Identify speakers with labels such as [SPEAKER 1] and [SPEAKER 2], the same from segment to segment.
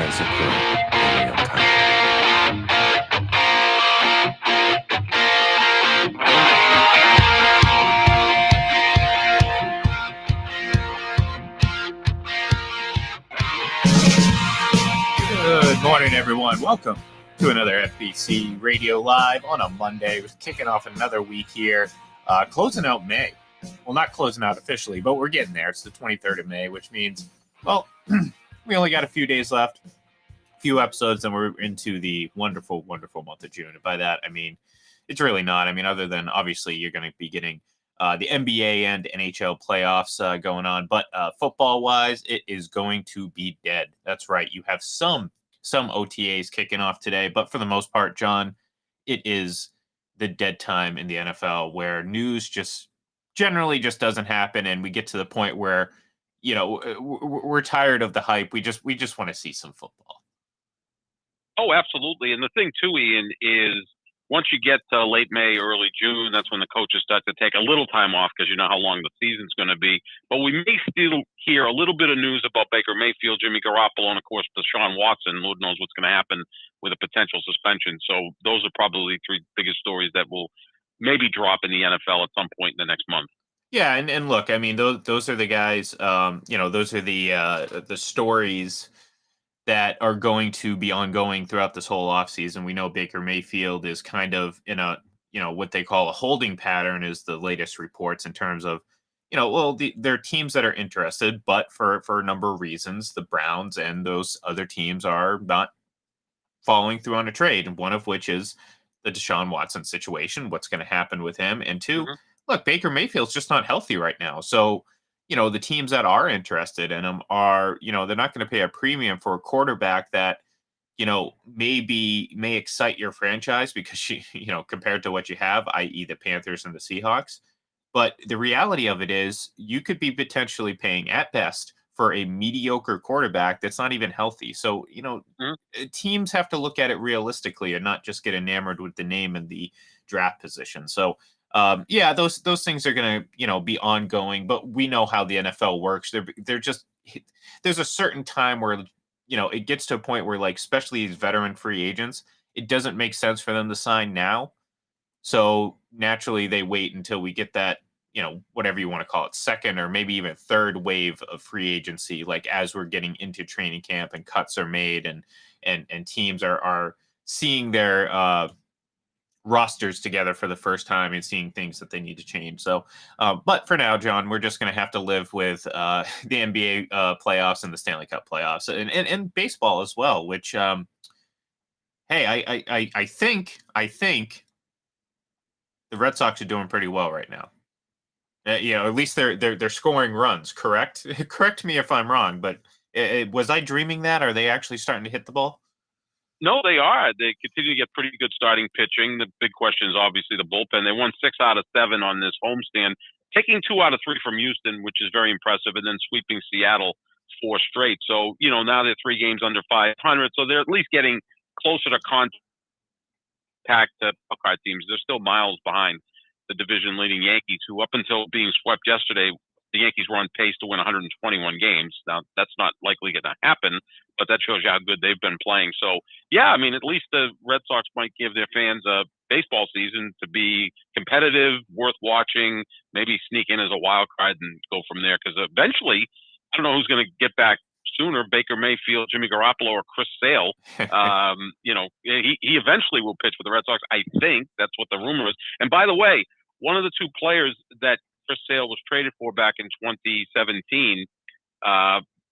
[SPEAKER 1] events occur in real time.
[SPEAKER 2] Good morning, everyone. Welcome to another FPC Radio Live on a Monday. We're kicking off another week here, closing out May. Well, not closing out officially, but we're getting there. It's the 23rd of May, which means, well, we only got a few days left, a few episodes, and we're into the wonderful, wonderful month of June. And by that, I mean, it's really not. I mean, other than obviously you're going to be getting the NBA and NHL playoffs going on, but football-wise, it is going to be dead. That's right. You have some OTAs kicking off today, but for the most part, John, it is the dead time in the NFL where news just generally just doesn't happen, and we get to the point where we're tired of the hype. We just want to see some football.
[SPEAKER 3] Oh, absolutely. And the thing too, Ian, is once you get to late May, early June, that's when the coaches start to take a little time off because you know how long the season's going to be. But we may still hear a little bit of news about Baker Mayfield, Jimmy Garoppolo, and of course Deshaun Watson. Lord knows what's going to happen with a potential suspension. So those are probably three biggest stories that will maybe drop in the NFL at some point in the next month.
[SPEAKER 2] Yeah, and look, I mean, those are the guys. Those are the stories that are going to be ongoing throughout this whole offseason. We know Baker Mayfield is kind of in a, what they call a holding pattern is the latest reports in terms of, there are teams that are interested, but for a number of reasons, the Browns and those other teams are not following through on a trade, and one of which is the Deshaun Watson situation, what's going to happen with him. And two, look, Baker Mayfield's just not healthy right now. So, the teams that are interested in him are, they're not going to pay a premium for a quarterback that, may excite your franchise because compared to what you have, i.e. the Panthers and the Seahawks. But the reality of it is you could be potentially paying at best for a mediocre quarterback that's not even healthy. So, teams have to look at it realistically and not just get enamored with the name and the draft position. So, those things are going to, be ongoing, but we know how the NFL works. They're just, there's a certain time where, it gets to a point where, like, especially these veteran free agents, it doesn't make sense for them to sign now. So naturally they wait until we get that, whatever you want to call it, second or maybe even third wave of free agency, like as we're getting into training camp and cuts are made and teams are seeing their, rosters together for the first time and seeing things that they need to change. So, but for now, John, we're just going to have to live with the NBA playoffs and the Stanley Cup playoffs and baseball as well. Which, hey, I think the Red Sox are doing pretty well right now. At least they're scoring runs. Correct? Correct me if I'm wrong, but was I dreaming that? Are they actually starting to hit the ball?
[SPEAKER 3] No, they are. They continue to get pretty good starting pitching. The big question is obviously the bullpen. They won 6 out of 7 on this homestand, taking 2 out of 3 from Houston, which is very impressive, and then sweeping Seattle 4 straight. So, now they're 3 games under 500. So they're at least getting closer to contact card teams. They're still miles behind the division leading Yankees, who up until being swept yesterday, the Yankees were on pace to win 121 games. Now, that's not likely going to happen, but that shows you how good they've been playing. So, yeah, I mean, at least the Red Sox might give their fans a baseball season to be competitive, worth watching, maybe sneak in as a wild card and go from there. Because eventually, I don't know who's going to get back sooner, Baker Mayfield, Jimmy Garoppolo, or Chris Sale. He eventually will pitch for the Red Sox. I think that's what the rumor is. And by the way, one of the 2 players that Chris Sale was traded for back in 2017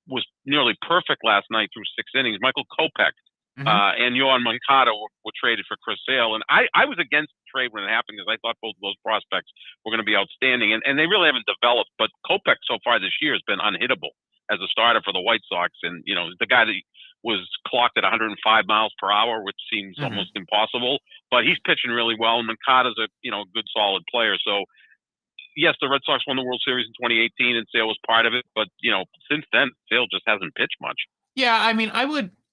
[SPEAKER 3] was nearly perfect last night through 6 innings. Michael Kopech and Yohan Moncada were traded for Chris Sale. And I was against the trade when it happened because I thought both of those prospects were going to be outstanding. And they really haven't developed. But Kopech so far this year has been unhittable as a starter for the White Sox. And, the guy that was clocked at 105 miles per hour, which seems almost impossible. But he's pitching really well. And Moncada's a good, solid player. So, yes, the Red Sox won the World Series in 2018 and Sale was part of it. But, since then, Sale just hasn't pitched much.
[SPEAKER 2] Yeah, I mean,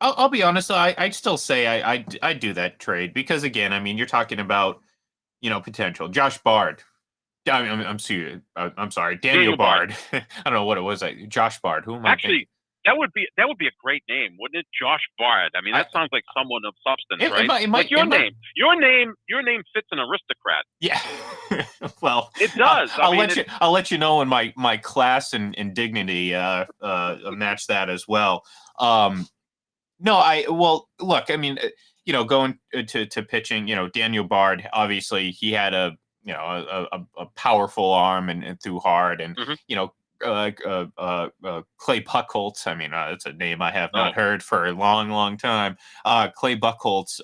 [SPEAKER 2] I'll be honest, I'd still say I'd do that trade because, again, I mean, you're talking about, potential. Josh Bard. I'm sorry, Daniel Bard. I don't know what it was. Josh Bard. Who am I
[SPEAKER 3] Actually, That would be a great name, wouldn't it? Josh Bard. I mean, that sounds like someone of substance, right? Like your name. Your name fits an aristocrat.
[SPEAKER 2] Yeah. Well,
[SPEAKER 3] it does.
[SPEAKER 2] I'll let you know when my class and dignity match that as well. Well, look, I mean, going to pitching, Daniel Bard, obviously he had a powerful arm and threw hard, and Clay Buchholz. I mean, it's a name I have not heard for a long, long time. Clay Buchholz.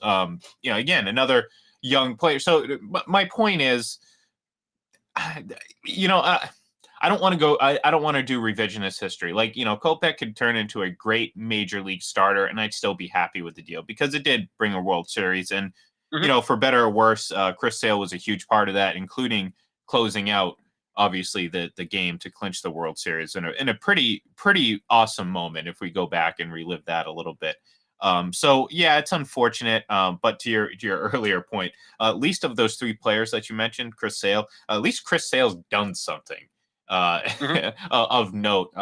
[SPEAKER 2] Again, another young player. So my point is, I don't want to go. I don't want to do revisionist history. Like, Kopech could turn into a great major league starter, and I'd still be happy with the deal because it did bring a World Series. And for better or worse, Chris Sale was a huge part of that, including closing out, obviously, the game to clinch the World Series in a pretty awesome moment. If we go back and relive that a little bit. So yeah, it's unfortunate. But to your earlier point, at least of those three players that you mentioned, Chris Sale, at least Chris Sale's done something of note.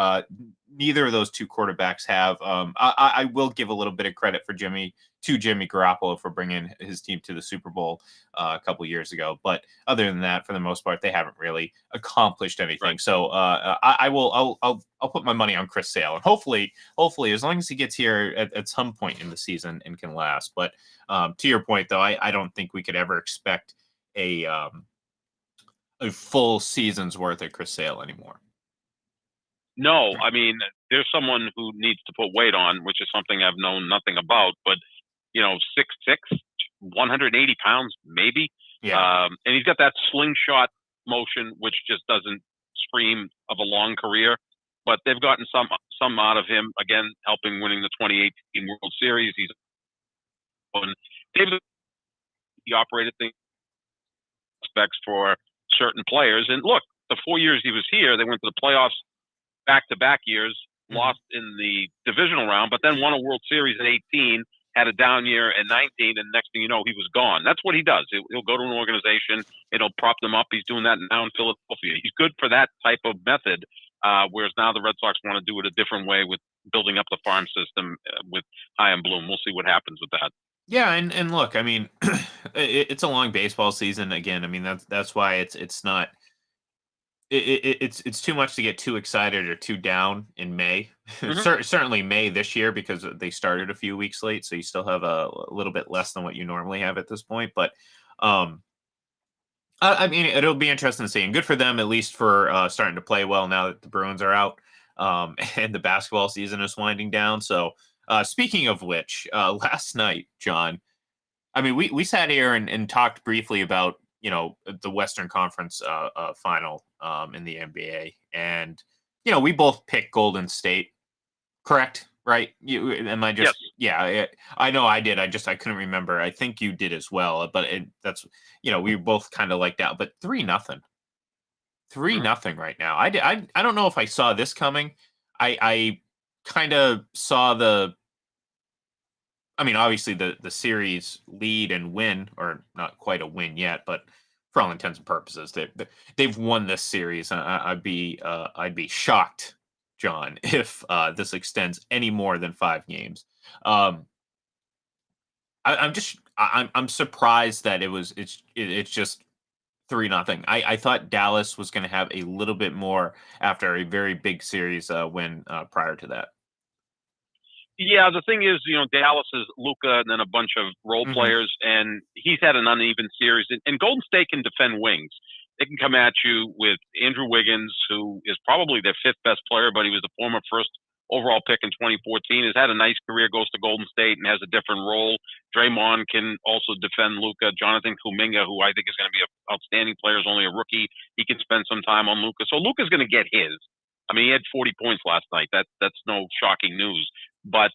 [SPEAKER 2] Neither of those two quarterbacks have. I will give a little bit of credit for Jimmy Garoppolo for bringing his team to the Super Bowl a couple years ago. But other than that, for the most part, they haven't really accomplished anything.
[SPEAKER 3] Right.
[SPEAKER 2] So I'll put my money on Chris Sale, and hopefully, as long as he gets here at some point in the season and can last. But to your point, though, I don't think we could ever expect a full season's worth of Chris Sale anymore.
[SPEAKER 3] No, I mean, there's someone who needs to put weight on, which is something I've known nothing about, but 6'6", 180 pounds, maybe.
[SPEAKER 2] Yeah.
[SPEAKER 3] And he's got that slingshot motion, which just doesn't scream of a long career. But they've gotten some out of him, again, helping winning the 2018 World Series. He operated things specs for certain players. And look, the 4 years he was here, they went to the playoffs back-to-back years, lost in the divisional round, but then won a World Series in 18, had a down year in 19, and next thing you know, he was gone. That's what he does. He'll go to an organization, it'll prop them up. He's doing that now in Philadelphia. He's good for that type of method, whereas now the Red Sox want to do it a different way with building up the farm system with Chaim Bloom. We'll see what happens with that.
[SPEAKER 2] Yeah, and look, I mean, it's a long baseball season. Again, I mean, that's why it's not. It's too much to get too excited or too down in May. Certainly May this year, because they started a few weeks late, so you still have a little bit less than what you normally have at this point. But I mean, it'll be interesting to see, and good for them at least for starting to play well now that the Bruins are out, and the basketball season is winding down. So speaking of which, last night, John, I mean, we sat here and talked briefly about the Western Conference final in the NBA, and we both picked Golden State, correct? Right? Am I just?
[SPEAKER 3] Yes.
[SPEAKER 2] Yeah, I know I did. I couldn't remember. I think you did as well. But that's we both kind of like that. But 3-0, 3-0 right now. I don't know if I saw this coming. I kind of saw the. I mean, obviously the series lead and win, or not quite a win yet, but for all intents and purposes, they've won this series. I'd be shocked, John, if this extends any more than 5 games. I'm surprised that it's just 3-0. I thought Dallas was going to have a little bit more after a very big series win prior to that.
[SPEAKER 3] Yeah, the thing is, Dallas is Luka and then a bunch of role players, and he's had an uneven series. And Golden State can defend wings. They can come at you with Andrew Wiggins, who is probably their 5th best player, but he was the former first overall pick in 2014. Has had a nice career, goes to Golden State, and has a different role. Draymond can also defend Luka. Jonathan Kuminga, who I think is going to be an outstanding player, is only a rookie. He can spend some time on Luka. So Luka's going to get his. I mean, he had 40 points last night. That's no shocking news. But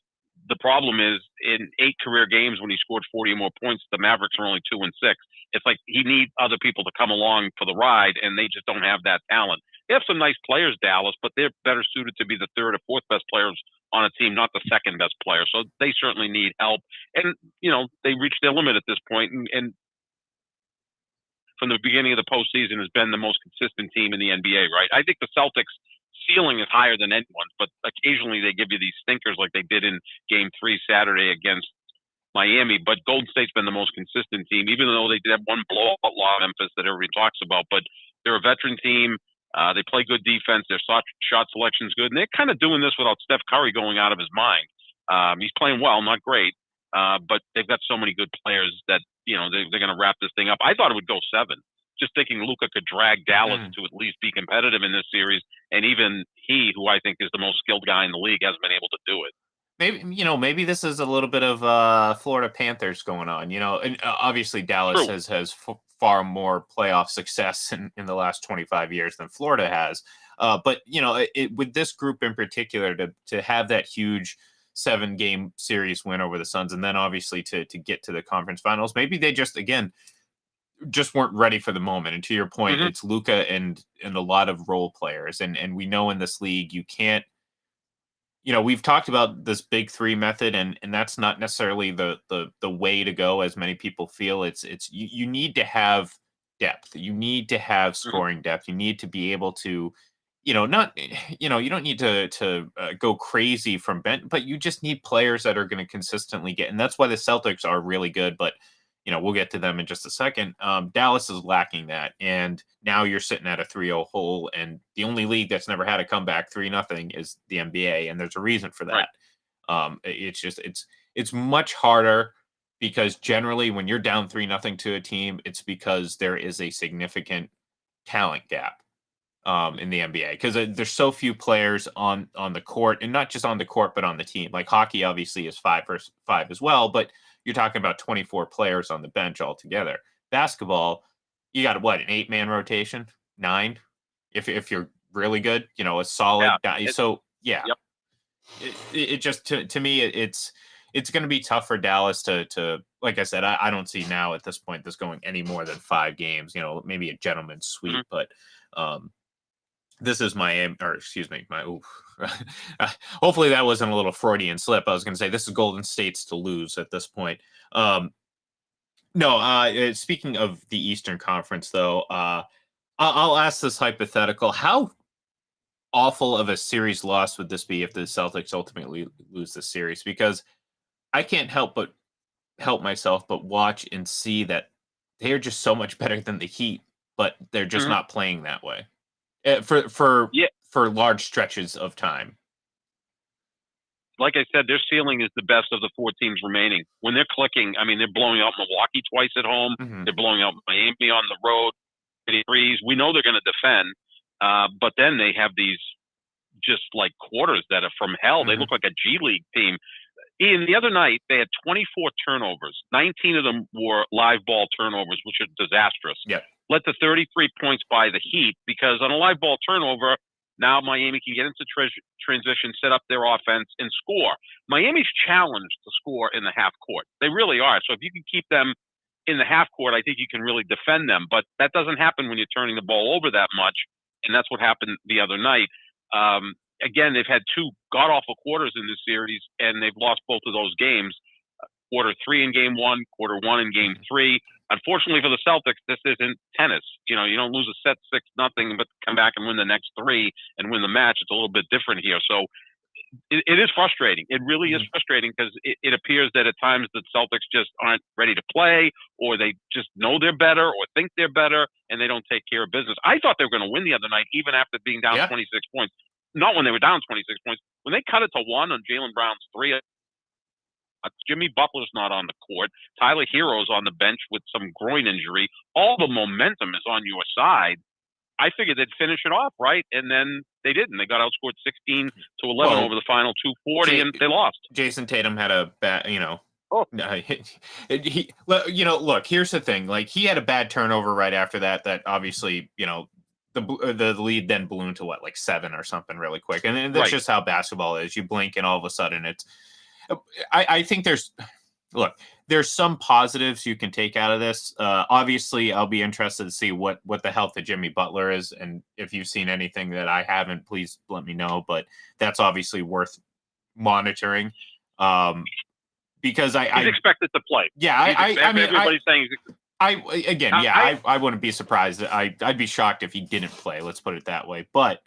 [SPEAKER 3] the problem is, in 8 career games when he scored 40 or more points, the Mavericks are only 2-6. It's like he needs other people to come along for the ride, and they just don't have that talent. They have some nice players, Dallas, but they're better suited to be the 3rd or 4th best players on a team, not the 2nd best player. So they certainly need help. And, they reached their limit at this point. And from the beginning of the postseason has been the most consistent team in the NBA, right? I think the Celtics ceiling is higher than anyone's, but occasionally they give you these stinkers like they did in Game 3 Saturday against Miami. But Golden State's been the most consistent team, even though they did have one blowout loss in Memphis that everybody talks about. But they're a veteran team. They play good defense. Their shot selection's good. And they're kind of doing this without Steph Curry going out of his mind. He's playing well, not great, but they've got so many good players that, they're going to wrap this thing up. I thought it would go 7. Just thinking Luka could drag Dallas to at least be competitive in this series. And even he, who I think is the most skilled guy in the league, hasn't been able to do it.
[SPEAKER 2] Maybe this is a little bit of Florida Panthers going on, and obviously Dallas has far more playoff success in the last 25 years than Florida has. But with this group in particular, to have that huge 7-game series win over the Suns, and then obviously to get to the conference finals, maybe they just weren't ready for the moment. And to your point, it's Luka and a lot of role players, and we know in this league you can't. We've talked about this big 3 method, and that's not necessarily the way to go, as many people feel. It's you need to have depth. You need to have scoring depth. You need to be able to, you don't need to go crazy from bench, but you just need players that are going to consistently get. And that's why the Celtics are really good. But we'll get to them in just a second. Dallas is lacking that, and now you're sitting at a 3-0 hole, and the only league that's never had a comeback 3-0 is the NBA, and there's a reason for that. Right. It's much harder, because generally when you're down 3-0 to a team, it's because there is a significant talent gap in the NBA, because there's so few players on the court, and not just on the court, but on the team. Like hockey obviously is 5 versus 5 as well, but you're talking about 24 players on the bench altogether. Basketball, you got an 8-man rotation, 9, if you're really good, a solid guy. So yeah, it just to me it's going to be tough for Dallas to like I said, I don't see now at this point this going any more than 5 games. Maybe a gentleman's sweep, but this is my hopefully that wasn't a little Freudian slip. I was going to say this is Golden State's to lose at this point. Speaking of the Eastern Conference, though, I'll ask this hypothetical: how awful of a series loss would this be if the Celtics ultimately lose the series? Because I can't help myself but watch and see that they are just so much better than the Heat, but they're just not playing that way. For large stretches of time.
[SPEAKER 3] Like I said, their ceiling is the best of the 4 teams remaining. When they're clicking, they're blowing out Milwaukee twice at home. They're blowing out Miami on the road. Threes. We know they're going to defend, but then they have these just like quarters that are from hell. They look like a G League team. Ian, the other night, they had 24 turnovers. 19 of them were live ball turnovers, which are disastrous.
[SPEAKER 2] Yeah.
[SPEAKER 3] Led to 33 points by the Heat, because on a live ball turnover, now Miami can get into transition, set up their offense, and score. Miami's challenged to score in the half court. They really are. So if you can keep them in the half court, I think you can really defend them. But that doesn't happen when you're turning the ball over that much, and that's what happened the other night. Again, they've had 2 god-awful quarters in this series, and they've lost both of those games. Quarter 3 in Game 1, Quarter 1 in Game 3. Unfortunately for the Celtics, this isn't tennis. You don't lose a set 6-0, but come back and win the next 3 and win the match. It's a little bit different here. So it is frustrating. It really is frustrating, because it appears that at times the Celtics just aren't ready to play, or they just know they're better or think they're better, and they don't take care of business. I thought they were going to win the other night, even after being down 26 points. Not when they were down 26 points. When they cut it to 1 on Jaylen Brown's 3, Jimmy Butler's not on the court. Tyler Hero's on the bench with some groin injury. All the momentum is on your side. I figured they'd finish it off, right? And then they didn't. They got outscored 16-11 over the final 240, and they lost.
[SPEAKER 2] Jason Tatum had a bad, look, here's the thing. Like, he had a bad turnover right after that obviously, the lead then ballooned to 7 or something really quick. And that's just how basketball is. You blink and all of a sudden I think there's some positives you can take out of this. Obviously, I'll be interested to see what the health of Jimmy Butler is. And if you've seen anything that I haven't, please let me know. But that's obviously worth monitoring. Because
[SPEAKER 3] he's expected to play.
[SPEAKER 2] Yeah,
[SPEAKER 3] everybody's saying
[SPEAKER 2] I wouldn't be surprised. I'd be shocked if he didn't play. Let's put it that way. But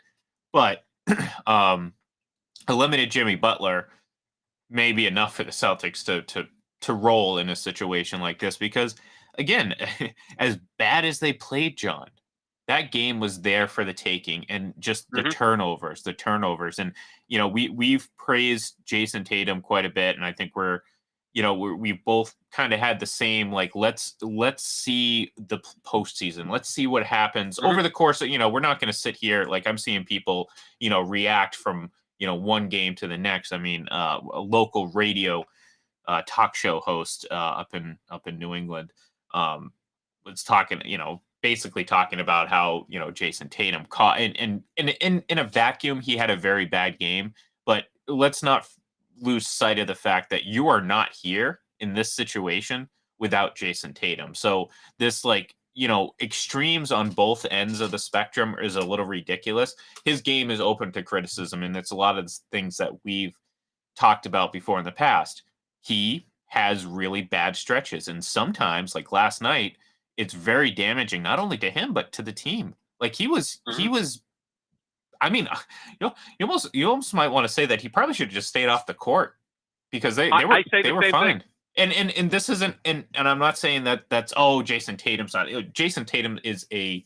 [SPEAKER 2] eliminated Jimmy Butler may be enough for the Celtics to roll in a situation like this because again, as bad as they played, John, that game was there for the taking and just the
[SPEAKER 3] Mhm.
[SPEAKER 2] turnovers. And we've praised Jason Tatum quite a bit, and I think we both kind of had the same like let's see the postseason. Let's see what happens
[SPEAKER 3] Mhm.
[SPEAKER 2] over the course of we're not going to sit here like I'm seeing people react from one game to the next. I mean, a local radio talk show host up in New England was talking, basically talking about how Jason Tatum caught and in a vacuum he had a very bad game, but let's not lose sight of the fact that you are not here in this situation without Jason Tatum. So this like extremes on both ends of the spectrum is a little ridiculous. His game is open to criticism, and it's a lot of things that we've talked about before in the past. He has really bad stretches, and sometimes, like last night, it's very damaging not only to him but to the team. Like he
[SPEAKER 3] Mhm.
[SPEAKER 2] was. I mean, you almost might want to say that he probably should have just stayed off the court because
[SPEAKER 3] I say
[SPEAKER 2] they
[SPEAKER 3] the
[SPEAKER 2] were
[SPEAKER 3] same thing.
[SPEAKER 2] fine. And this isn't and I'm not saying that that's Jason Tatum's not. Jason Tatum is a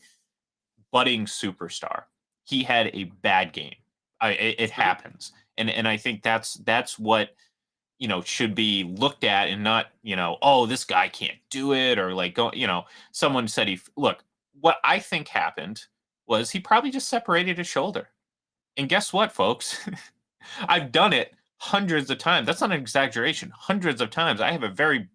[SPEAKER 2] budding superstar. He had a bad game. It
[SPEAKER 3] Mhm.
[SPEAKER 2] happens, and I think that's what should be looked at, and not this guy can't do it, or like go someone said look, what I think happened was he probably just separated his shoulder. And guess what, folks? I've done it hundreds of times. That's not an exaggeration. Hundreds of times. I have a very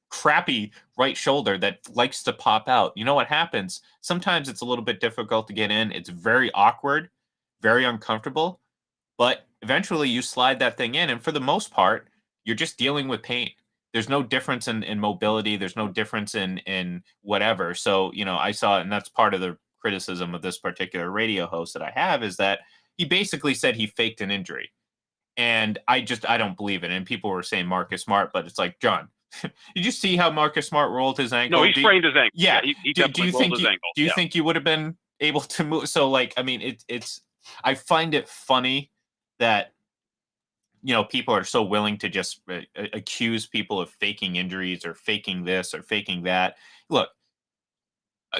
[SPEAKER 2] crappy right shoulder that likes to pop out. You know what happens? Sometimes it's a little bit difficult to get in. It's very awkward, very uncomfortable, but eventually you slide that thing in. And for the most part, you're just dealing with pain. There's no difference in mobility. There's no difference in whatever. So, I saw it, and that's part of the criticism of this particular radio host that I have is that he basically said he faked an injury. And I don't believe it. And people were saying Marcus Smart, but it's like, John, did you see how Marcus Smart rolled his
[SPEAKER 3] No,
[SPEAKER 2] ankle?
[SPEAKER 3] he sprained his ankle. Yeah,
[SPEAKER 2] Yeah.
[SPEAKER 3] he
[SPEAKER 2] Do
[SPEAKER 3] definitely
[SPEAKER 2] you
[SPEAKER 3] rolled
[SPEAKER 2] think
[SPEAKER 3] his ankle.
[SPEAKER 2] do you
[SPEAKER 3] Yeah.
[SPEAKER 2] think you would have been able to move? So like, I mean, it's I find it funny that people are so willing to just accuse people of faking injuries or faking this or faking that. Look,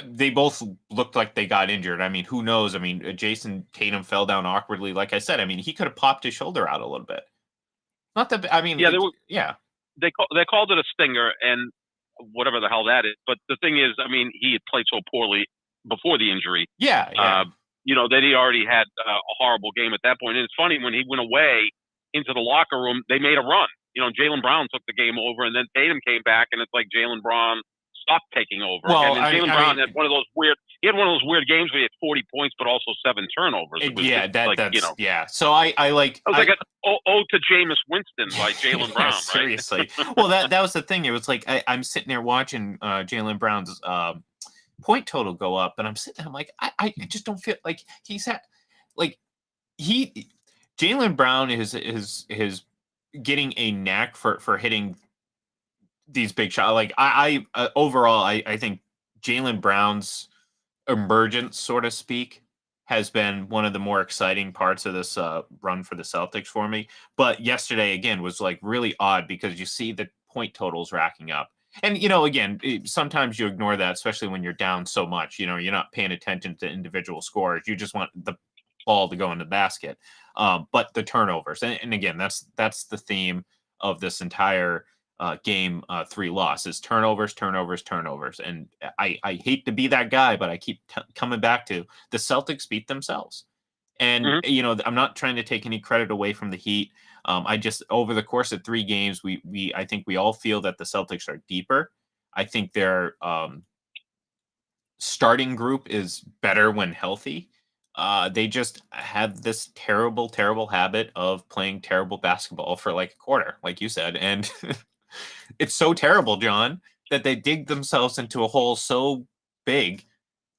[SPEAKER 2] they both looked like they got injured. I mean, who knows? I mean, Jason Tatum fell down awkwardly. Like I said, I mean, he could have popped his shoulder out a little bit. Not that, I mean,
[SPEAKER 3] Yeah,
[SPEAKER 2] yeah,
[SPEAKER 3] they called it a stinger and whatever the hell that is. But the thing is, I mean, he had played so poorly before the injury.
[SPEAKER 2] yeah, yeah.
[SPEAKER 3] That he already had a horrible game at that point. And it's funny when he went away into the locker room, they made a run. Jalen Brown took the game over, and then Tatum came back, and it's like Jalen Brown stopped taking over.
[SPEAKER 2] Well,
[SPEAKER 3] And then Jalen Brown had one of those weird. He had one of those weird games where he had 40 points, but also 7 turnovers. It was
[SPEAKER 2] Yeah,
[SPEAKER 3] just like
[SPEAKER 2] that's yeah. So I like.
[SPEAKER 3] I was like an ode to Jameis Winston by Jalen
[SPEAKER 2] Yeah,
[SPEAKER 3] Brown, right?
[SPEAKER 2] seriously. Well, that was the thing. It was like I'm sitting there watching Jalen Brown's point total go up, and I'm sitting there, I'm like, I just don't feel like he's had like he Jalen Brown is getting a knack for hitting these big shots. Like overall, I think Jalen Brown's emergence, so to speak, has been one of the more exciting parts of this run for the Celtics for me. But yesterday again was like really odd because you see the point totals racking up. And again, sometimes you ignore that, especially when you're down so much. You're not paying attention to individual scores. You just want the ball to go in the basket. But the turnovers, and again, that's the theme of this entire game 3 loss is turnovers, turnovers, turnovers. And I hate to be that guy, but I keep coming back to the Celtics beat themselves. And
[SPEAKER 3] Mhm.
[SPEAKER 2] I'm not trying to take any credit away from the Heat. I just over the course of 3 games, I think we all feel that the Celtics are deeper. I think their starting group is better when healthy. They just have this terrible, terrible habit of playing terrible basketball for like a quarter, like you said. And it's so terrible, John, that they dig themselves into a hole so big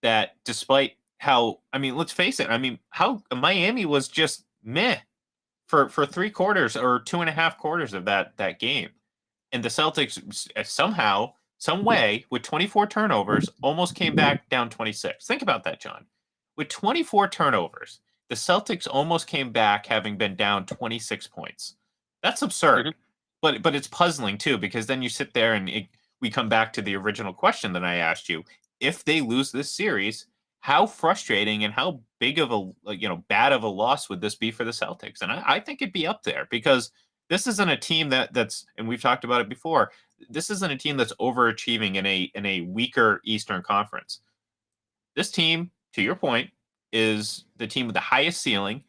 [SPEAKER 2] that despite how, I mean, let's face it, I mean, how Miami was just meh for 3 quarters or 2.5 quarters of that game. And the Celtics somehow, some way, with 24 turnovers, almost came back down 26. Think about that, John. With 24 turnovers, the Celtics almost came back having been down 26 points. That's absurd.
[SPEAKER 3] Mhm.
[SPEAKER 2] But it's puzzling too, because then you sit there and we come back to the original question that I asked you. If they lose this series, how frustrating and how big of bad of a loss would this be for the Celtics? And I think it'd be up there, because this isn't a team that's, and we've talked about it before, this isn't a team that's overachieving in a weaker Eastern Conference. This team, to your point, is the team with the highest ceiling,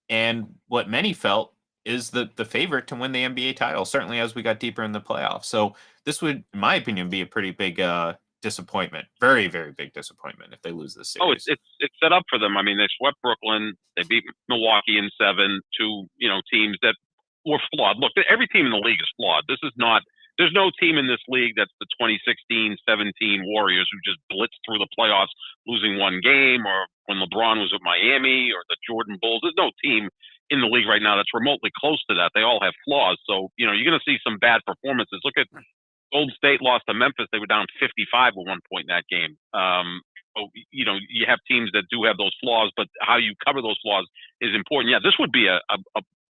[SPEAKER 2] and what many felt is the favorite to win the NBA title, certainly as we got deeper in the playoffs. So this would, in my opinion, be a pretty big disappointment. Very, very big disappointment if they lose this
[SPEAKER 3] Oh,
[SPEAKER 2] series.
[SPEAKER 3] it's set up for them. I mean, they swept Brooklyn. They beat Milwaukee in 7, two teams that were flawed. Look, every team in the league is flawed. This is not. There's no team in this league that's the 2016-17 Warriors who just blitzed through the playoffs, losing one game, or when LeBron was with Miami, or the Jordan Bulls. There's no team in the league right now that's remotely close to that. They all have flaws. So you're going to see some bad performances. Look at Golden State lost to Memphis. They were down 55 at one point in that game. You have teams that do have those flaws, but how you cover those flaws is important. Yeah, this would be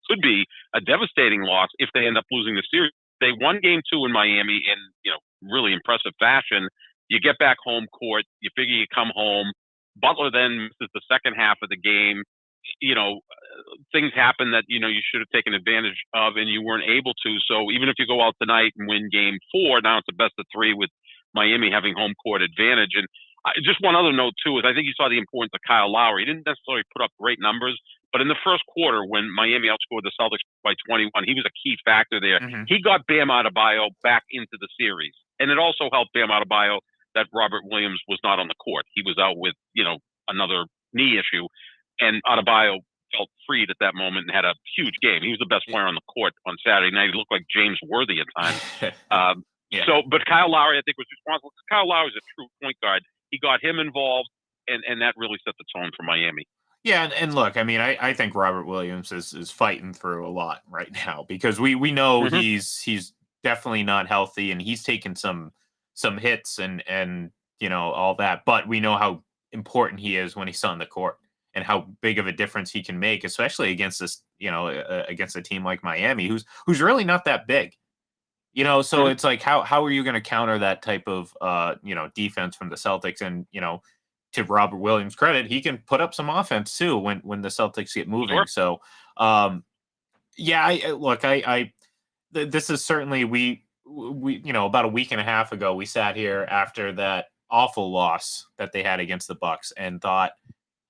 [SPEAKER 3] could be a devastating loss if they end up losing the series. They won Game 2 in Miami in really impressive fashion. You get back home court. You figure you come home. Butler then misses the second half of the game. Things happen that you should have taken advantage of, and you weren't able to. So even if you go out tonight and win Game 4, now it's a best of 3 with Miami having home court advantage. And just one other note too is I think you saw the importance of Kyle Lowry. He didn't necessarily put up great numbers, but in the first quarter when Miami outscored the Celtics by 21, he was a key factor there.
[SPEAKER 2] Mhm.
[SPEAKER 3] He got Bam Adebayo back into the series, and it also helped Bam Adebayo that Robert Williams was not on the court. He was out with another knee issue, and Adebayo felt freed at that moment and had a huge game. He was the best player on the court on Saturday night. He looked like James Worthy at times.
[SPEAKER 2] Yeah.
[SPEAKER 3] But Kyle Lowry, I think, was responsible. Kyle Lowry is a true point guard. He got him involved, and that really set the tone for Miami.
[SPEAKER 2] Yeah, and look, I mean, I think Robert Williams is fighting through a lot right now, because we know
[SPEAKER 3] Mhm.
[SPEAKER 2] he's definitely not healthy, and he's taken some hits and all that, but we know how important he is when he's on the court, and how big of a difference he can make, especially against this against a team like Miami, who's really not that big. So
[SPEAKER 3] Mhm.
[SPEAKER 2] it's like, how are you going to counter that type of defense from the Celtics? And to Robert Williams' credit, he can put up some offense too when the Celtics get moving.
[SPEAKER 3] Sure.
[SPEAKER 2] So yeah, this is certainly, we about a week and a half ago we sat here after that awful loss that they had against the Bucks and thought,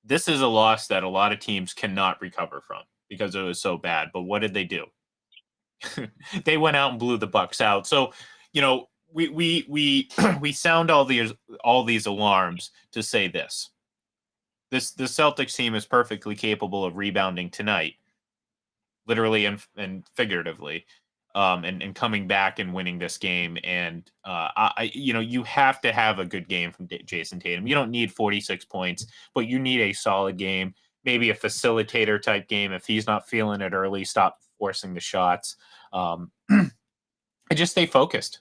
[SPEAKER 2] this is a loss that a lot of teams cannot recover from because it was so bad. But what did they do? They went out and blew the Bucks out. So, we we sound all these alarms to say this. The Celtics team is perfectly capable of rebounding tonight, literally and figuratively, and coming back and winning this game. And you have to have a good game from Jason Tatum. You don't need 46 points, but you need a solid game, maybe a facilitator type game. If he's not feeling it early, stop forcing the shots. And just stay focused.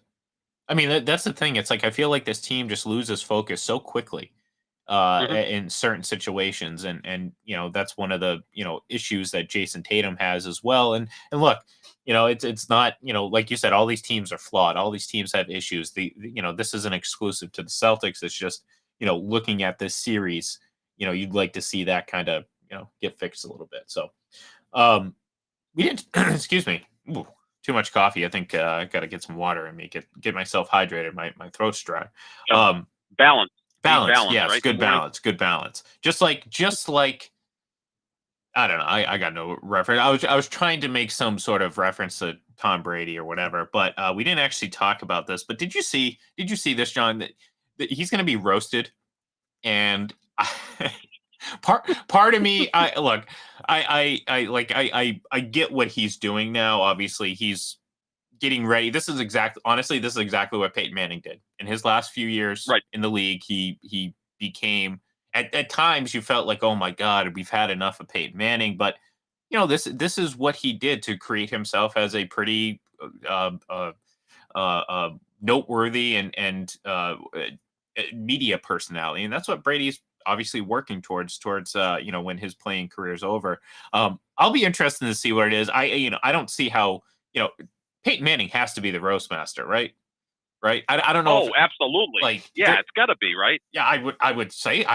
[SPEAKER 2] I mean, that's the thing. It's like, I feel like this team just loses focus so quickly
[SPEAKER 3] Mhm.
[SPEAKER 2] in certain situations, and that's one of the issues that Jason Tatum has as well. And look, it's not, like you said, all these teams are flawed. All these teams have issues. This isn't exclusive to the Celtics. It's just looking at this series, you'd like to see that kind of get fixed a little bit. So we didn't. Excuse me. Ooh, too much coffee. I think I got to get some water and get myself hydrated. My throat's dry.
[SPEAKER 3] Yep.
[SPEAKER 2] Um,
[SPEAKER 3] Balance.
[SPEAKER 2] balance.
[SPEAKER 3] Balance,
[SPEAKER 2] Yes,
[SPEAKER 3] right?
[SPEAKER 2] good
[SPEAKER 3] Morning.
[SPEAKER 2] balance. Good balance. Just like I don't know. I got no reference. I was trying to make some sort of reference to Tom Brady or whatever, but we didn't actually talk about this. But did you see this, John? That he's going to be roasted, and part of me, I look, I get what he's doing now. Obviously, he's getting ready. Honestly, this is exactly what Peyton Manning did in his last few years
[SPEAKER 3] Right.
[SPEAKER 2] in the league. He became, at times you felt like, oh my God, we've had enough of Peyton Manning. But this is what he did to create himself as a pretty noteworthy and media personality, and that's what Brady's obviously working towards when his playing career is over. I'll be interested to see what it is. I don't see how, Peyton Manning has to be the roast master, right? Right? I don't know if,
[SPEAKER 3] Oh, absolutely.
[SPEAKER 2] like,
[SPEAKER 3] Yeah, it's got to be, right?
[SPEAKER 2] yeah, I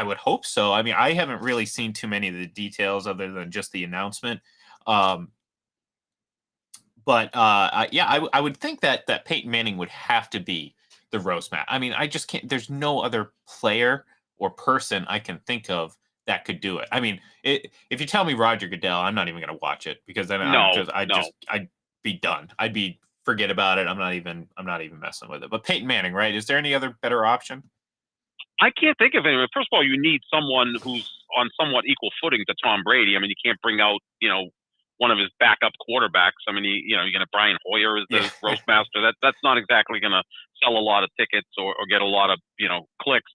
[SPEAKER 2] would hope so. I mean, I haven't really seen too many of the details other than just the announcement. Um, but yeah, I would think that Peyton Manning would have to be the roast match. I mean, I just can't. There's no other player or person I can think of that could do it. I mean, if you tell me Roger Goodell, I'm not even going to watch it, because then
[SPEAKER 3] No,
[SPEAKER 2] I'd be done. I'd be forget about it. I'm not even messing with it. But Peyton Manning, right? Is there any other better option?
[SPEAKER 3] I can't think of anyone. First of all, you need someone who's on somewhat equal footing to Tom Brady. I mean, you can't bring out, one of his backup quarterbacks. I mean, you're going to Brian Hoyer as the
[SPEAKER 2] Yeah.
[SPEAKER 3] roast master. That's not exactly going to sell a lot of tickets or get a lot of, clicks.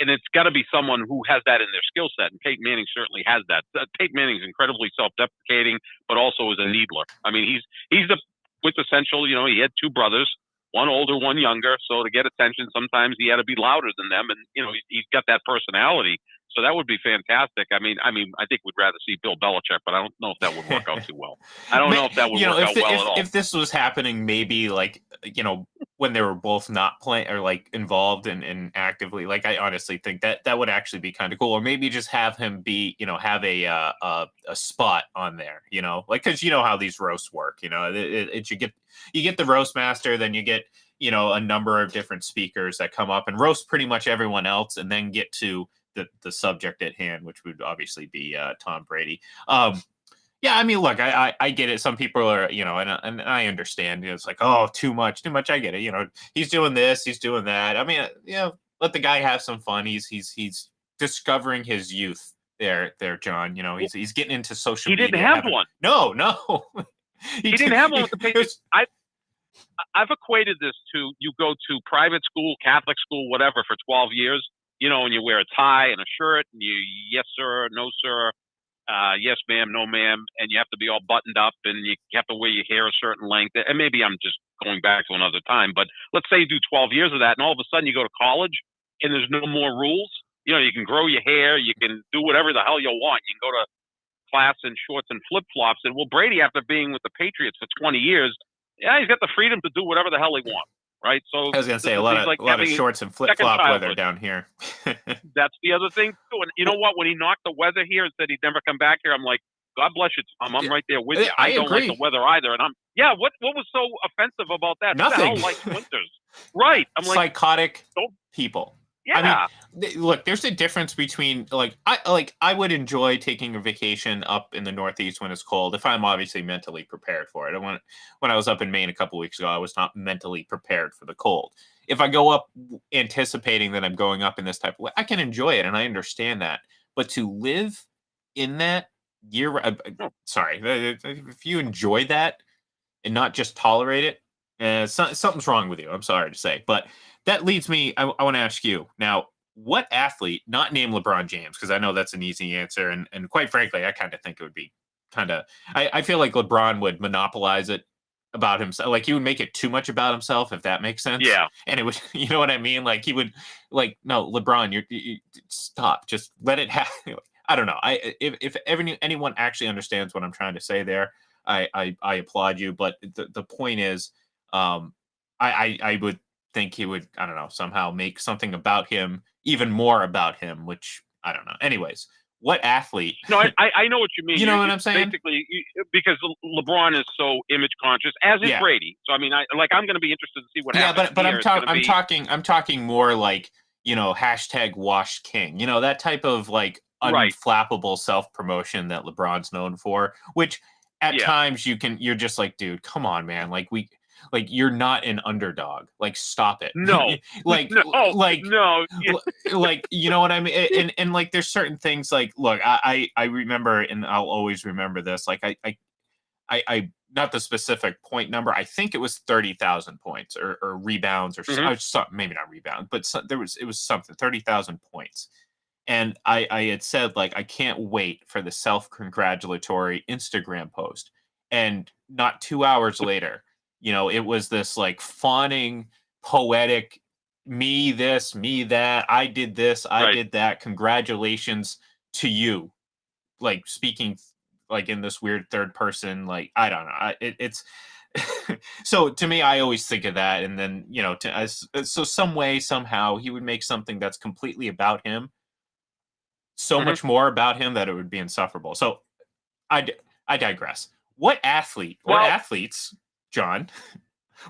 [SPEAKER 3] And it's got to be someone who has that in their skill set. And Peyton Manning certainly has that. Peyton Manning's incredibly self-deprecating, but also is a needler. I mean, he's the quintessential, he had two brothers, one older, one younger. So to get attention, sometimes he had to be louder than them. And, he's got that personality. So that would be fantastic. I mean, I think we'd rather see Bill Belichick, but I don't know if that would work out too well. I don't know if that would work out well at all.
[SPEAKER 2] If this was happening, maybe like, when they were both not playing or like involved and actively, like, I honestly think that would actually be kind of cool. Or maybe just have him be, have a spot on there, like, because you know how these roasts work, you get the roast master, then you get, a number of different speakers that come up and roast pretty much everyone else, and then get to the subject at hand, which would obviously be Tom Brady. Yeah, I mean, look, I get it. Some people are, and I understand. It's like, oh, too much. I get it. He's doing this, he's doing that. I mean, let the guy have some fun. He's discovering his youth there, John. He's getting into social media.
[SPEAKER 3] He didn't have one.
[SPEAKER 2] No.
[SPEAKER 3] he didn't have one with the Patriots. I've equated this to, you go to private school, Catholic school, whatever, for 12 years, and you wear a tie and a shirt, and you, yes, sir, no, sir, yes, ma'am, no, ma'am, and you have to be all buttoned up, and you have to wear your hair a certain length. And maybe I'm just going back to another time, but let's say you do 12 years of that, and all of a sudden you go to college, and there's no more rules. You can grow your hair, you can do whatever the hell you want. You can go to class in shorts and flip-flops. And, well, Brady, after being with the Patriots for 20 years, yeah, he's got the freedom to do whatever the hell he wants, right? So
[SPEAKER 2] I was going to say a lot of shorts and flip-flop weather down here.
[SPEAKER 3] That's the other thing, too. And you know what? When he knocked the weather here and said he'd never come back here, I'm like, God bless you, Tom. I'm right there with you. I don't
[SPEAKER 2] agree.
[SPEAKER 3] like the weather either. And what was so offensive about that?
[SPEAKER 2] Nothing.
[SPEAKER 3] Who the hell likes winters? Right. I'm like,
[SPEAKER 2] psychotic people.
[SPEAKER 3] Yeah.
[SPEAKER 2] I mean, look, there's a difference between I would enjoy taking a vacation up in the Northeast when it's cold, if I'm obviously mentally prepared for it. When I was up in Maine a couple weeks ago, I was not mentally prepared for the cold. If I go up anticipating that I'm going up in this type of way, I can enjoy it, and I understand that. But to live in that year, sorry, if you enjoy that and not just tolerate it, something's wrong with you. I'm sorry to say, but that leads me. I want to ask you now: what athlete, not named LeBron James, because I know that's an easy answer, and quite frankly, I kind of think it would be kind of. I feel like LeBron would monopolize it about himself. Like, he would make it too much about himself, if that makes sense.
[SPEAKER 3] Yeah.
[SPEAKER 2] And it would, you know what I mean? Like, he would, like, no, LeBron, you stop. Just let it happen. I don't know. If anyone actually understands what I'm trying to say there, I applaud you. But the point is, I would think he would, I don't know, somehow make something about him even more about him, which I don't know. Anyways, what athlete?
[SPEAKER 3] No, I know what you mean.
[SPEAKER 2] You know what I'm saying?
[SPEAKER 3] Basically, because LeBron is so image conscious, as is Brady. So I mean, I'm going to be interested to see what happens.
[SPEAKER 2] Yeah, but I'm talking more like, hashtag washed king. That type of like unflappable self-promotion that LeBron's known for, which at times you're just like, dude, come on, man. Like, you're not an underdog. Like, stop it.
[SPEAKER 3] No.
[SPEAKER 2] No. Like, you know what I mean? And like, there's certain things like, look, I remember, and I'll always remember this. Like, I not the specific point number. I think it was 30,000 points or rebounds or something, maybe not rebound, but it was something, 30,000 points. And I had said, like, I can't wait for the self-congratulatory Instagram post. And not 2 hours later, it was this like fawning, poetic me this, me that, I did this, I did that, congratulations to you. Like speaking like in this weird third person, like I don't know. It's so to me, I always think of that, and then so some way somehow he would make something that's completely about him, so
[SPEAKER 3] Mhm.
[SPEAKER 2] much more about him that it would be insufferable. So I digress. What athlete or
[SPEAKER 3] Well,
[SPEAKER 2] athletes, John,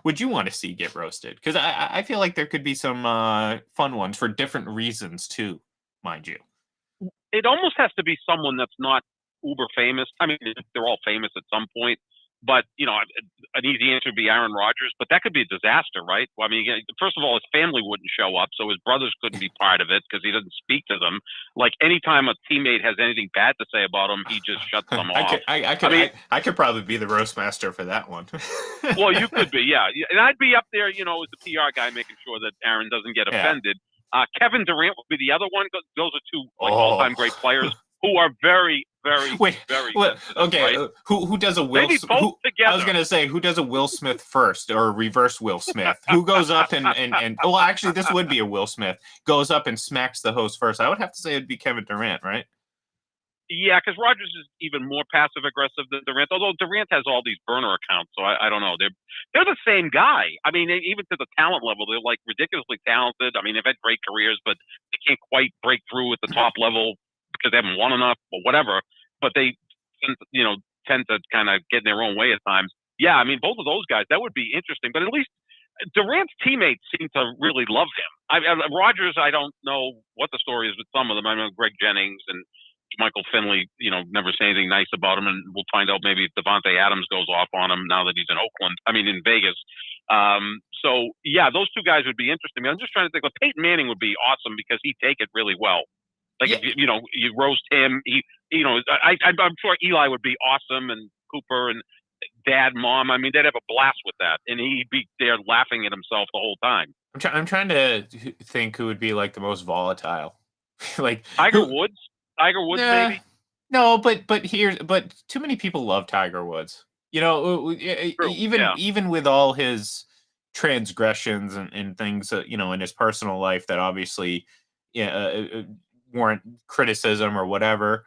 [SPEAKER 2] would you want to see get roasted? Because I feel like there could be some fun ones for different reasons too, mind you.
[SPEAKER 3] it almost has to be someone that's not uber famous. I mean, they're all famous at some point, but an easy answer would be Aaron Rodgers. But that could be a disaster, right? Well, I mean, first of all, his family wouldn't show up, so his brothers couldn't be part of it because he doesn't speak to them. Like anytime a teammate has anything bad to say about him, he just shuts them off.
[SPEAKER 2] I could probably be the roast master for that one.
[SPEAKER 3] Well, you could be, yeah, and I'd be up there, as the PR guy, making sure that Aaron doesn't get
[SPEAKER 2] Yeah.
[SPEAKER 3] offended. Kevin Durant would be the other one. Those are two all-time great players who are very, very, very.
[SPEAKER 2] Okay,
[SPEAKER 3] right?
[SPEAKER 2] who does a Will?
[SPEAKER 3] Maybe both together.
[SPEAKER 2] I was gonna say who does a Will Smith first or reverse Will Smith? Who goes up and well, actually, this would be a Will Smith goes up and smacks the host first. I would have to say it'd be Kevin Durant, right?
[SPEAKER 3] Yeah, because Rodgers is even more passive aggressive than Durant. Although Durant has all these burner accounts, so I don't know. They're the same guy. I mean, even to the talent level, they're like ridiculously talented. I mean, they've had great careers, but they can't quite break through at the top level because they haven't won enough or whatever. But they, tend to kind of get in their own way at times. Yeah, I mean, both of those guys, that would be interesting. But at least Durant's teammates seem to really love him. Rodgers, I don't know what the story is with some of them. I know Greg Jennings and Michael Finley, never say anything nice about him, and we'll find out maybe if Devontae Adams goes off on him now that he's in in Vegas. So yeah, those two guys would be interesting. I'm just trying to think. Well, Peyton Manning would be awesome because he'd take it really well. Like if you roast him, I'm sure Eli would be awesome, and Cooper and Dad, Mom. I mean, they'd have a blast with that, and he'd be there laughing at himself the whole time.
[SPEAKER 2] I'm trying to think who would be like the most volatile, like
[SPEAKER 3] Tiger Woods. Tiger Woods, maybe.
[SPEAKER 2] No, but too many people love Tiger Woods. Even with all his transgressions and things, in his personal life that obviously, warrant criticism or whatever.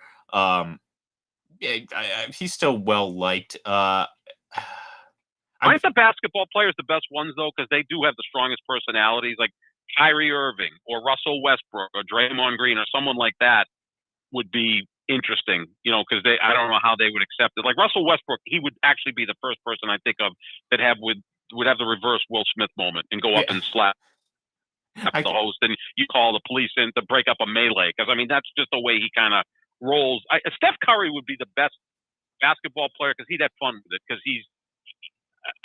[SPEAKER 2] He's still well liked.
[SPEAKER 3] Aren't the basketball players the best ones though? Because they do have the strongest personalities, like Kyrie Irving or Russell Westbrook or Draymond Green or someone like that. Would be interesting, because I don't know how they would accept it. Like Russell Westbrook, he would actually be the first person I think of that would have the reverse Will Smith moment and go up and slap the host, and you call the police in to break up a melee. Because I mean, that's just the way he kind of rolls. Steph Curry would be the best basketball player because he'd have fun with it. Because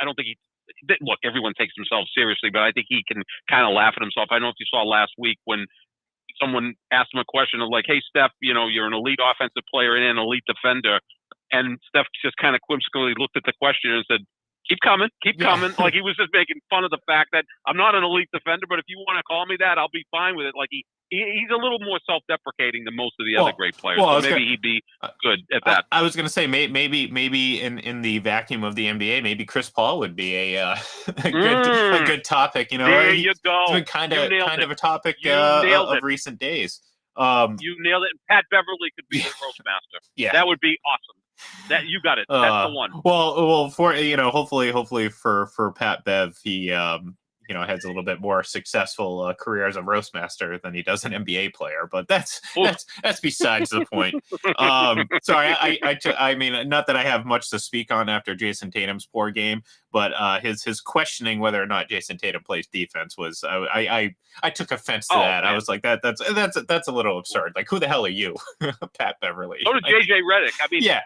[SPEAKER 3] I don't think look, everyone takes himself seriously, but I think he can kind of laugh at himself. I don't know if you saw last week when someone asked him a question of like, hey, Steph, you're an elite offensive player and an elite defender. And Steph just kind of whimsically looked at the question and said, keep coming. Like he was just making fun of the fact that I'm not an elite defender, but if you want to call me that, I'll be fine with it. Like he's a little more self-deprecating than most of the other great players. So maybe he'd be good at that.
[SPEAKER 2] I was going to say maybe in the vacuum of the NBA, maybe Chris Paul would be a good topic.
[SPEAKER 3] There you go.
[SPEAKER 2] It's been kind of a topic of recent days.
[SPEAKER 3] You nailed it. Pat Beverly could be the roast master. Yeah, that would be awesome. That you got it. That's the one.
[SPEAKER 2] Well, for hopefully for Pat Bev, he has a little bit more successful career as a roast master than he does an NBA player, but that's besides the point. Sorry, I mean, not that I have much to speak on after Jason Tatum's poor game, but his questioning whether or not Jason Tatum plays defense was I took offense to that. Man. I was like that's a little absurd. Like, who the hell are you, Pat Beverly?
[SPEAKER 3] So did JJ Redick. I mean,
[SPEAKER 2] yeah.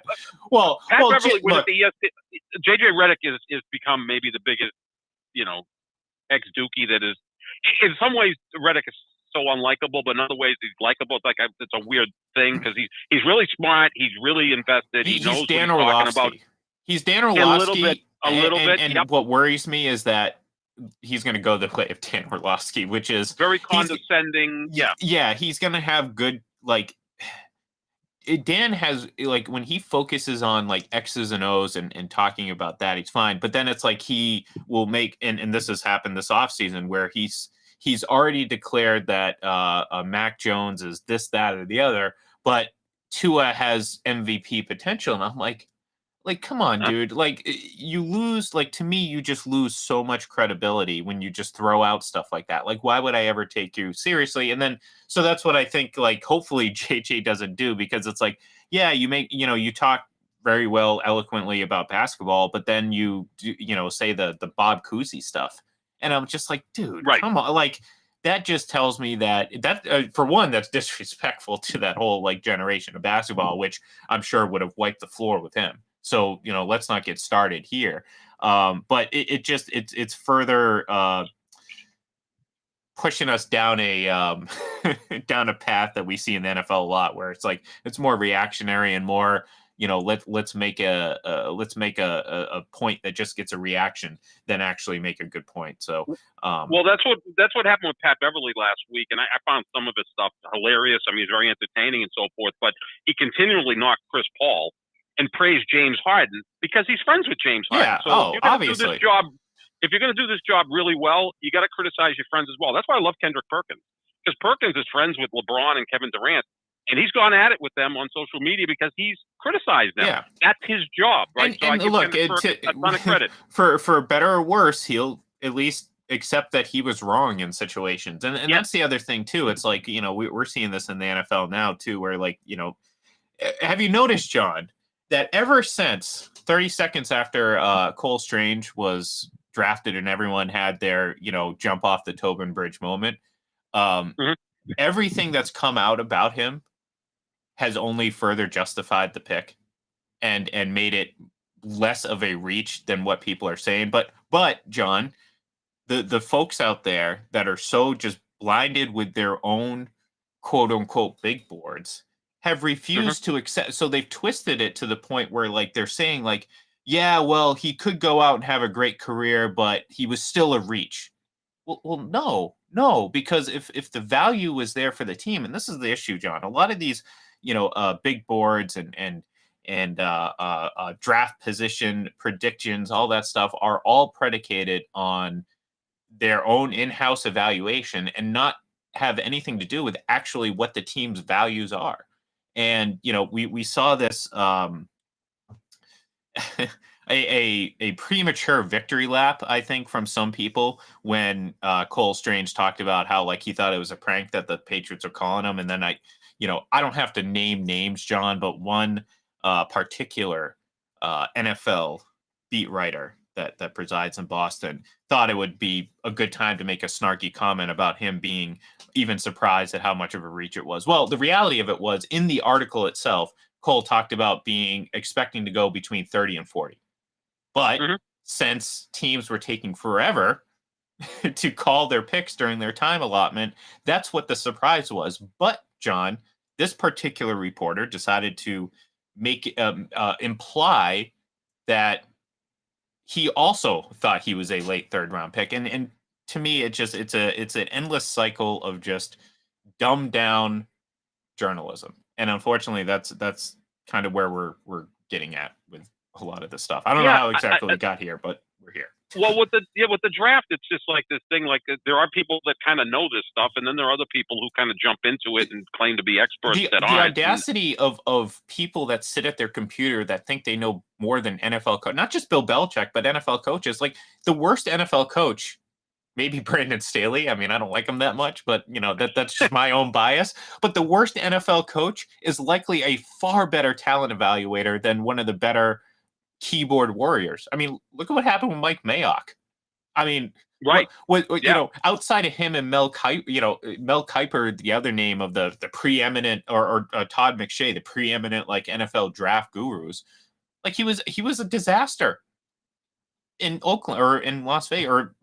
[SPEAKER 2] Well,
[SPEAKER 3] Pat Beverly was at the JJ Redick is become maybe the biggest, ex-Dookie that is, in some ways, Redick is so unlikable, but in other ways he's likable. It's like it's a weird thing because he's really smart. He's really invested. He knows what he's talking about.
[SPEAKER 2] He's Dan Orlovsky.
[SPEAKER 3] A little bit.
[SPEAKER 2] And what worries me is that he's going to go the way of Dan Orlovsky, which is
[SPEAKER 3] very condescending.
[SPEAKER 2] Yeah. He's going to have good, like, Dan has, like, when he focuses on like X's and O's and talking about that, he's fine. But then it's like he will make, and this has happened this offseason where he's already declared that Mac Jones is this, that, or the other, but Tua has MVP potential. And I'm like, come on, dude. Like, you lose, like, to me, you just lose so much credibility when you just throw out stuff like that. Like, why would I ever take you seriously? And then, so that's what I think, like, hopefully JJ doesn't do, because it's like, yeah, you talk very well eloquently about basketball, but then you say the Bob Cousy stuff. And I'm just like, dude,
[SPEAKER 3] Right.
[SPEAKER 2] come on. Like, that just tells me that for one, that's disrespectful to that whole like generation of basketball, which I'm sure would have wiped the floor with him. So, let's not get started here. But it's further pushing us down a down a path that we see in the NFL a lot, where it's like it's more reactionary and more, let's make a point that just gets a reaction than actually make a good point. So,
[SPEAKER 3] well, that's what happened with Pat Beverly last week, and I found some of his stuff hilarious. I mean, he's very entertaining and so forth, but he continually knocked Chris Paul and praised James Harden because he's friends with James Harden.
[SPEAKER 2] Yeah.
[SPEAKER 3] So if you're going to
[SPEAKER 2] obviously.
[SPEAKER 3] do this job, if you're going to do this job really well, you got to criticize your friends as well. That's why I love Kendrick Perkins, because Perkins is friends with LeBron and Kevin Durant, and he's gone at it with them on social media because he's criticized them.
[SPEAKER 2] Yeah.
[SPEAKER 3] That's his job, right?
[SPEAKER 2] And, and look,
[SPEAKER 3] Kendrick Perkins a ton of credit.
[SPEAKER 2] For better or worse, he'll at least accept that he was wrong in situations. And that's the other thing too. It's like, we're seeing this in the NFL now too, where like, have you noticed, John, that ever since 30 seconds after Cole Strange was drafted and everyone had their, jump off the Tobin Bridge moment, everything that's come out about him has only further justified the pick and made it less of a reach than what people are saying. But John, the folks out there that are so just blinded with their own quote unquote big boards have refused to accept. So they've twisted it to the point where like they're saying like, yeah, well, he could go out and have a great career, but he was still a reach. Well, no, because if the value was there for the team, and this is the issue, John, a lot of these, big boards and draft position predictions, all that stuff are all predicated on their own in-house evaluation and not have anything to do with actually what the team's values are. And we saw this a premature victory lap, I think, from some people when Cole Strange talked about how like he thought it was a prank that the Patriots are calling him. And then I don't have to name names, John, but one particular NFL beat writer that presides in Boston thought it would be a good time to make a snarky comment about him being even surprised at how much of a reach it was. Well, the reality of it was in the article itself, Cole talked about expecting to go between 30 and 40. But since teams were taking forever to call their picks during their time allotment, that's what the surprise was. But John, this particular reporter decided to make imply that he also thought he was a late third round pick. And to me, it's an endless cycle of just dumbed down journalism. And unfortunately, that's kind of where we're getting at with a lot of this stuff. I don't know how exactly we got here, but we're here.
[SPEAKER 3] Well, with the draft, it's just like this thing. Like there are people that kind of know this stuff, and then there are other people who kind of jump into it and claim to be experts.
[SPEAKER 2] The audacity of people that sit at their computer that think they know more than NFL not just Bill Belichick, but NFL coaches. Like the worst NFL coach, maybe Brandon Staley. I mean, I don't like him that much, but that's just my own bias. But the worst NFL coach is likely a far better talent evaluator than one of the better keyboard warriors. I mean, look at what happened with Mike Mayock. I mean,
[SPEAKER 3] right?
[SPEAKER 2] Outside of him and Mel Kiper, the other name of the preeminent, or Todd McShay, the preeminent like NFL draft gurus, like he was a disaster in Oakland or in Las Vegas or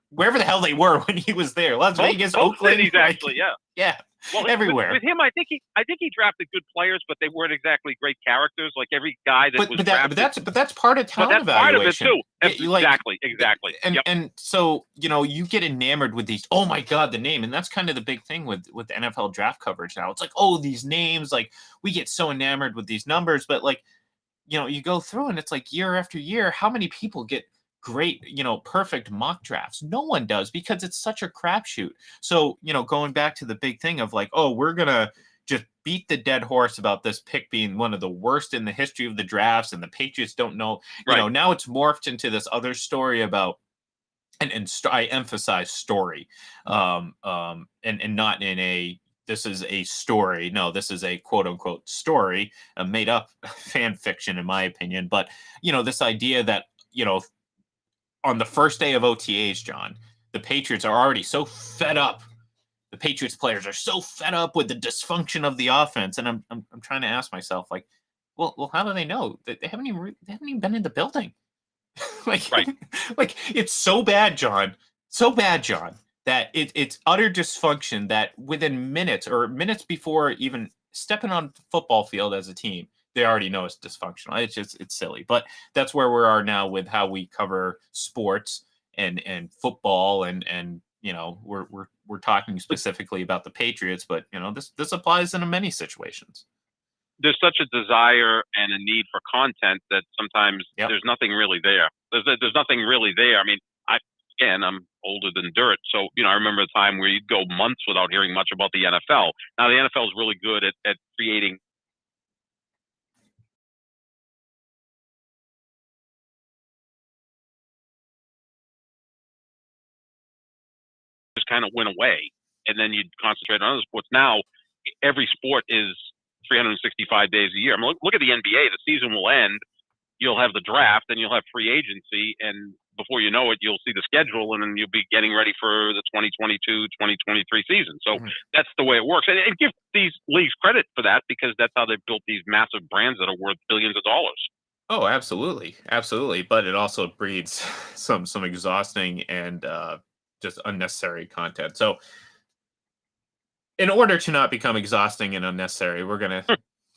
[SPEAKER 2] wherever the hell they were when he was there. Las Vegas, Oakland,
[SPEAKER 3] cities, actually, yeah. Well,
[SPEAKER 2] everywhere.
[SPEAKER 3] With him, I think he drafted good players, but they weren't exactly great characters. Like every guy that was drafted.
[SPEAKER 2] But that's part of talent evaluation.
[SPEAKER 3] Part of it too. Exactly.
[SPEAKER 2] And so you get enamored with these. Oh my God, the name, and that's kind of the big thing with the NFL draft coverage now. It's like, oh, these names, like we get so enamored with these numbers, but like you go through and it's like year after year, how many people get great, perfect mock drafts. No one does because it's such a crapshoot. So, going back to the big thing of like, oh, we're going to just beat the dead horse about this pick being one of the worst in the history of the drafts and the Patriots don't know,
[SPEAKER 3] Right.
[SPEAKER 2] now it's morphed into this other story about, I emphasize story, and not in a, this is a story. No, this is a quote unquote story, a made up fan fiction, in my opinion. But, this idea that, on the first day of OTAs, John, the Patriots are already so fed up. The Patriots players are so fed up with the dysfunction of the offense, and I'm trying to ask myself, like, well, how do they know that they haven't even been in the building? like,
[SPEAKER 3] Right.
[SPEAKER 2] like it's so bad, John, that it's utter dysfunction that within minutes before even stepping on the football field as a team, they already know it's dysfunctional. It's silly, but that's where we are now with how we cover sports and football, and we're talking specifically about the Patriots, but this applies in many situations.
[SPEAKER 3] There's such a desire and a need for content that sometimes
[SPEAKER 2] Yep.
[SPEAKER 3] there's nothing really there. There's nothing really there. I mean, I'm older than dirt, so I remember a time where you'd go months without hearing much about the NFL. Now the NFL is really good at creating. Just kind of went away, and then you'd concentrate on other sports. Now every sport is 365 days a year. I mean, look at the NBA. The season will end. You'll have the draft, and you'll have free agency, and before you know it, you'll see the schedule, and then you'll be getting ready for the 2022-2023 season. So that's the way it works. And give these leagues credit for that, because that's how they've built these massive brands that are worth billions of dollars.
[SPEAKER 2] Oh, absolutely. Absolutely. But it also breeds some exhausting and just unnecessary content. So in order to not become exhausting and unnecessary, we're gonna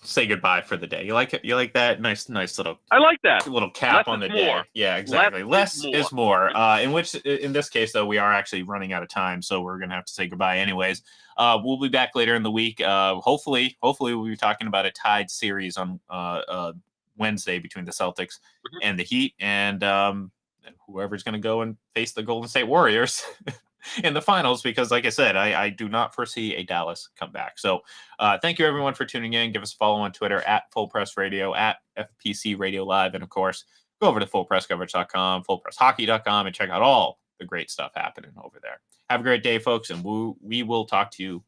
[SPEAKER 2] say goodbye for the day. You like it? You like that? Nice little.
[SPEAKER 3] I like that.
[SPEAKER 2] Little cap
[SPEAKER 3] Less
[SPEAKER 2] on the
[SPEAKER 3] is
[SPEAKER 2] day.
[SPEAKER 3] more.
[SPEAKER 2] Yeah, exactly. Less is more.
[SPEAKER 3] Yep.
[SPEAKER 2] In this case, though, we are actually running out of time, so we're gonna have to say goodbye anyways. We'll be back later in the week. Hopefully we'll be talking about a tied series on Wednesday between the Celtics and the Heat, and whoever's going to go and face the Golden State Warriors in the finals, because like I said, I do not foresee a Dallas comeback. So thank you everyone for tuning in. Give us a follow on Twitter at Full Press Radio, at FPC Radio Live, and of course, go over to fullpresscoverage.com, fullpresshockey.com, and check out all the great stuff happening over there. Have a great day, folks, and we will talk to you